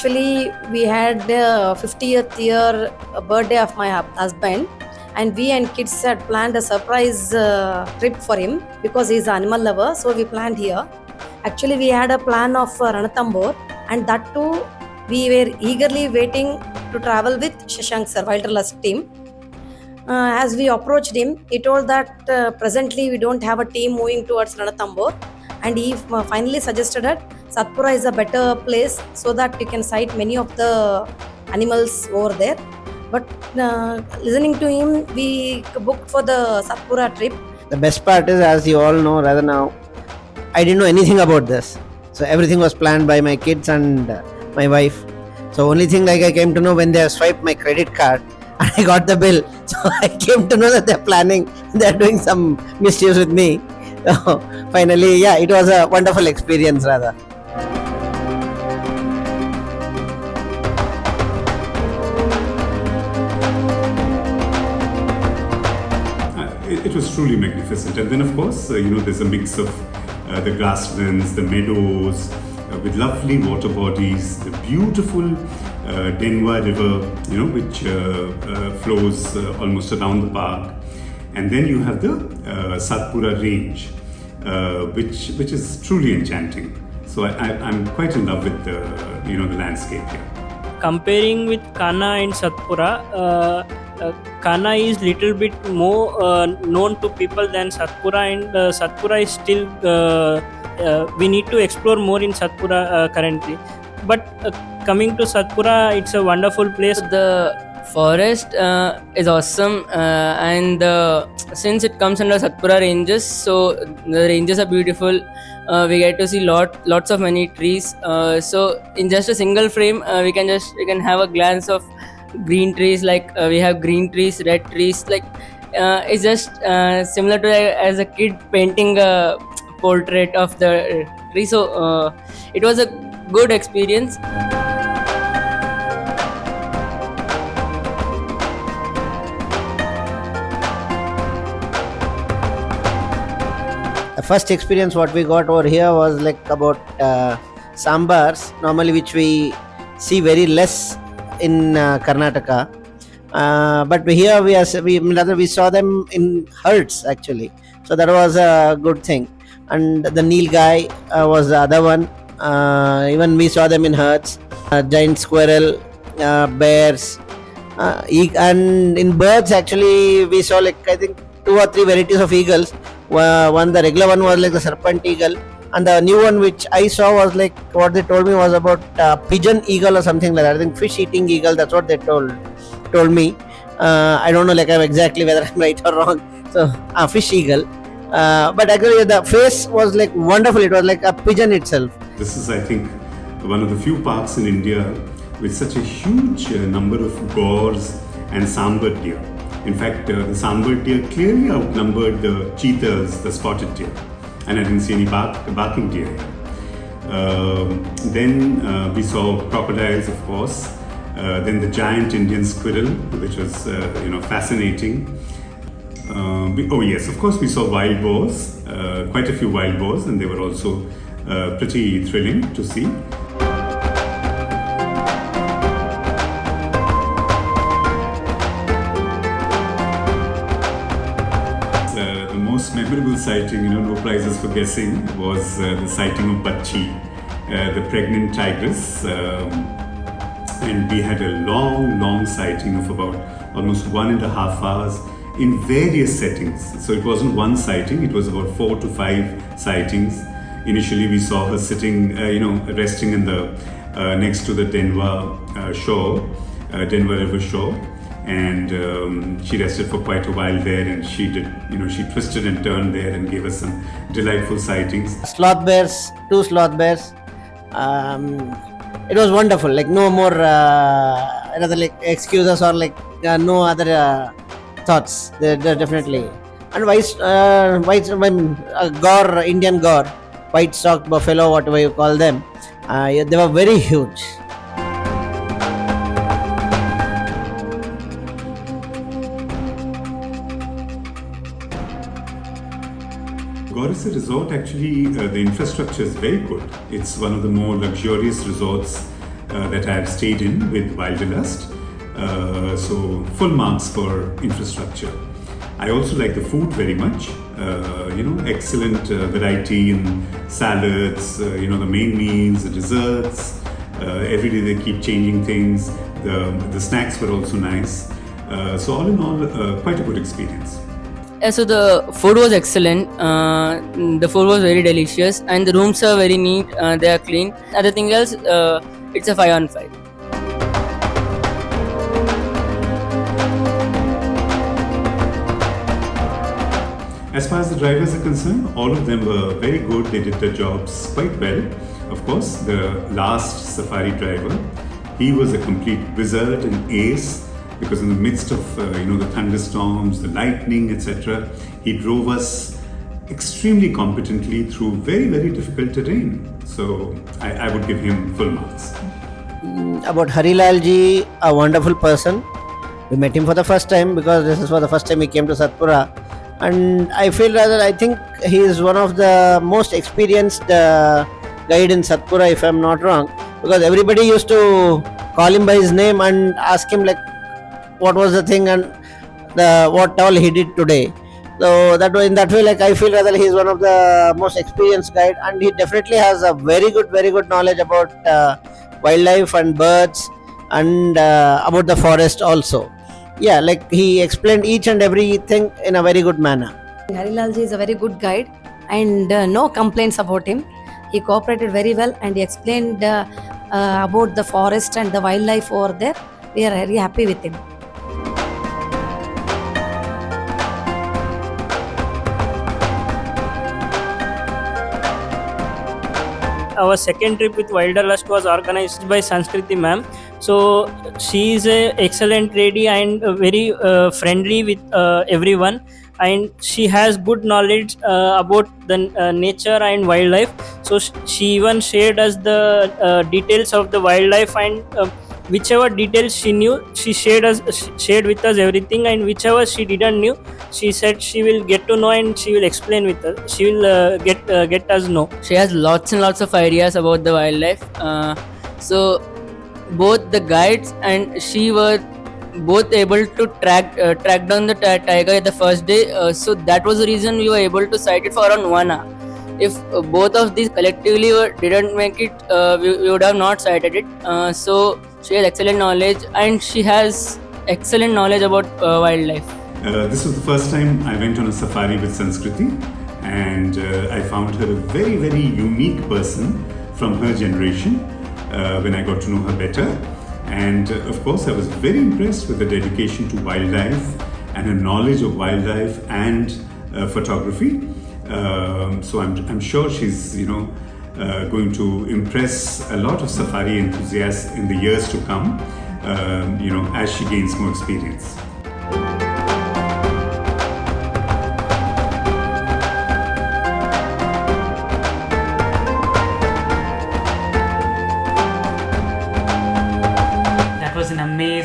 Actually, we had the 50th year birthday of my husband, and we and kids had planned a surprise trip for him because he's an animal lover. So we planned here. Actually, we had a plan of Ranthambore, and that too, we were eagerly waiting to travel with Shashank sir, Wilderlust team. As we approached him, he told that presently we don't have a team moving towards Ranthambore, and he finally suggested that Satpura is a better place so that you can sight many of the animals over there. But listening to him, we booked for the Satpura trip. The best part is, as you all know, rather now, I didn't know anything about this. So everything was planned by my kids and my wife. So only thing like I came to know when they have swiped my credit card and I got the bill. So I came to know that they're planning, they're doing some mischief with me. So finally, yeah, it was a wonderful experience rather. It was truly magnificent. And then of course, there's a mix of the grasslands, the meadows, with lovely water bodies, the beautiful Denwa River, which flows almost around the park. And then you have the Satpura range, which is truly enchanting. So I'm quite in love with the landscape here. Comparing with Kana and Satpura, Kana is little bit more known to people than Satpura, and Satpura is still we need to explore more in Satpura currently. But coming to Satpura, it's a wonderful place. The forest is awesome, and since it comes under Satpura ranges, so the ranges are beautiful. We get to see lots of many trees. So in just a single frame, we can have a glance of green trees. Like we have green trees, red trees. Like it's just similar to as a kid painting a portrait of the tree. So it was a good experience. The first experience what we got over here was like about sambars, normally which we see very less in Karnataka. But here we saw them in herds actually. So that was a good thing. And the Nilgai was the other one. Even we saw them in herds. Giant squirrel, bears, and in birds actually we saw like I think 2 or 3 varieties of eagles. The regular one was like the serpent eagle, and the new one which I saw was like what they told me was about pigeon eagle or something like that. I think fish eating eagle. That's what they told me. I don't know like exactly whether I'm right or wrong. So fish eagle. But actually the face was like wonderful. It was like a pigeon itself. This is, I think, one of the few parks in India with such a huge number of gores and sambar deer. In fact, the sambar deer clearly outnumbered the cheetahs, the spotted deer, and I didn't see any barking deer here. Then we saw crocodiles, of course. Then the giant Indian squirrel, which was fascinating. Yes, of course we saw wild boars, quite a few wild boars, and they were also pretty thrilling to see. The most memorable sighting, no prizes for guessing, was the sighting of Bachi, the pregnant tigress. And we had a long sighting of about almost 1.5 hours in various settings. So it wasn't one sighting, it was about 4 to 5 sightings. Initially we saw her sitting, resting in the next to the Denwa shore, Denwa River shore, and she rested for quite a while there, and she twisted and turned there and gave us some delightful sightings. Sloth bears, 2 sloth bears. It was wonderful. Like no more another like excuses or like no other thoughts. They're definitely. And gore, Indian gore, white socked buffalo, whatever you call them, they were very huge. Gorissa Resort, actually, the infrastructure is very good. It's one of the more luxurious resorts that I've stayed in with Wilderlust. So full marks for infrastructure. I also like the food very much. Excellent variety in salads, the main meals, the desserts. Every day they keep changing things. The snacks were also nice. So all in all, quite a good experience. So the food was excellent. The food was very delicious, and the rooms are very neat. They are clean. Other thing else, it's a 5 on 5. As far as the drivers are concerned, all of them were very good. They did their jobs quite well. Of course, the last safari driver, he was a complete wizard and ace, because in the midst of the thunderstorms, the lightning, etc., he drove us extremely competently through very, very difficult terrain. So I would give him full marks. About Harilal ji, a wonderful person. We met him for the first time because this is for the first time he came to Satpura. And I think he is one of the most experienced guide in Satpura, if I'm not wrong, because everybody used to call him by his name and ask him like what was the thing and what all he did today. So that way, in that way, like I feel rather he is one of the most experienced guide, and he definitely has a very good knowledge about wildlife and birds and about the forest also. Yeah, like he explained each and everything in a very good manner. Harilalji is a very good guide, and no complaints about him. He cooperated very well, and he explained about the forest and the wildlife over there. We are very happy with him. Our second trip with Wilderlust was organized by Sanskriti ma'am. So she is a excellent lady and very friendly with everyone, and she has good knowledge about the nature and wildlife. So she even shared us the details of the wildlife, and whichever details she knew, she shared with us everything, and whichever she didn't knew, she said she will get to know and she will explain with us. She will get us know. She has lots and lots of ideas about the wildlife. So both the guides and she were both able to track down the tiger the first day. So that was the reason we were able to sight it for around 1 hour. If both of these collectively didn't make it, we would have not sighted it. So she has excellent knowledge, and she has excellent knowledge about wildlife. This was the first time I went on a safari with Sanskriti, and I found her a very, very unique person from her generation when I got to know her better. And of course, I was very impressed with her dedication to wildlife and her knowledge of wildlife and photography. So I'm sure she's going to impress a lot of safari enthusiasts in the years to come, as she gains more experience.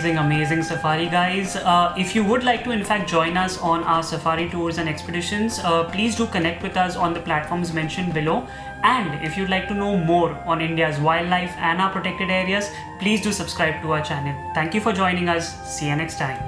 Amazing safari, guys. If you would like to in fact join us on our safari tours and expeditions, please do connect with us on the platforms mentioned below. And if you'd like to know more on India's wildlife and our protected areas, please do subscribe to our channel. Thank you for joining us. See you next time.